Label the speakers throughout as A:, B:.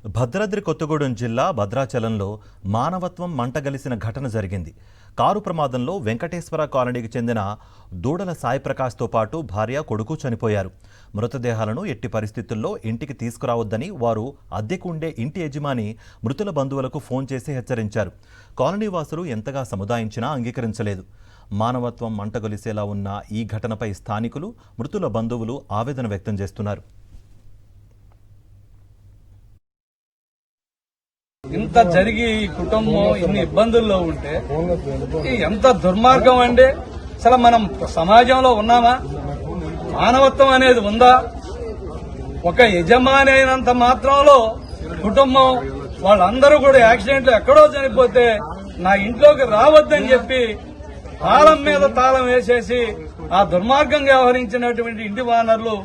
A: భద్రాద్రి కొత్తగూడెం జిల్లా భద్రాచలంలో మానవత్వం మంటగలిసిన ఘటన జరిగింది. కారు ప్రమాదంలో వెంకటేశ్వర కాలనీకి చెందిన దూడల సాయిప్రకాష్తో పాటు భార్య, కొడుకు చనిపోయారు. మృతదేహాలను ఎట్టి పరిస్థితుల్లో ఇంటికి తీసుకురావద్దని వారు అద్దెకు ఉండే ఇంటి యజమాని మృతుల బంధువులకు ఫోన్ చేసి హెచ్చరించారు. కాలనీవాసులు ఎంతగా సముదాయించినా అంగీకరించలేదు. మానవత్వం మంటగలిసేలా ఉన్న ఈ ఘటనపై స్థానికులు, మృతుల బంధువులు ఆవేదన వ్యక్తం చేస్తున్నారు.
B: ఇంత జరిగి ఈ కుటుంబం ఇన్ని ఇబ్బందుల్లో ఉంటే ఎంత దుర్మార్గం అండి. అసలు మనం సమాజంలో ఉన్నామా? మానవత్వం అనేది ఉందా? ఒక యజమాని అయినంత మాత్రంలో కుటుంబం వాళ్ళందరూ కూడా యాక్సిడెంట్లు ఎక్కడో చనిపోతే నా ఇంట్లోకి రావద్దని చెప్పి తాళం మీద తాళం వేసేసి ఆ దుర్మార్గంగా వ్యవహరించినటువంటి ఇంటి ఓనర్లు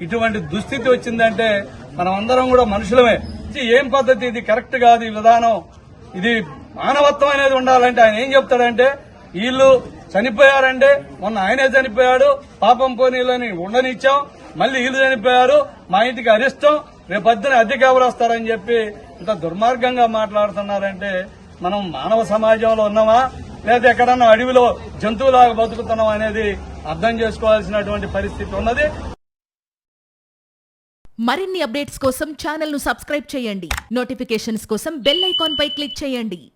B: ఇటువంటి దుస్థితి వచ్చిందంటే మనం అందరం కూడా మనుషులమే. ఏం పద్ధతి ఇది? కరెక్ట్ కాదు ఈ విధానం. ఇది మానవత్వం అనేది ఉండాలంటే ఆయన ఏం చెప్తాడంటే, వీళ్ళు చనిపోయారంటే మొన్న ఆయనే చనిపోయాడు, పాపం పోనీలని ఉండనిచ్చాం, మళ్ళీ వీళ్ళు చనిపోయారు, మా ఇంటికి అరిష్టం, రేపొద్దున అద్దెకి ఎవరు వస్తారని చెప్పి ఇంత దుర్మార్గంగా మాట్లాడుతున్నారంటే మనం మానవ సమాజంలో ఉన్నామా లేదా ఎక్కడన్నా అడవిలో జంతువులాగా బతుకుతున్నాం అనేది అర్థం చేసుకోవాల్సినటువంటి పరిస్థితి ఉన్నది.
C: మరిన్ని అప్డేట్స్ కోసం ఛానల్ ను సబ్స్క్రైబ్ చేయండి. నోటిఫికేషన్స్ కోసం బెల్ ఐకాన్ పై క్లిక్ చేయండి.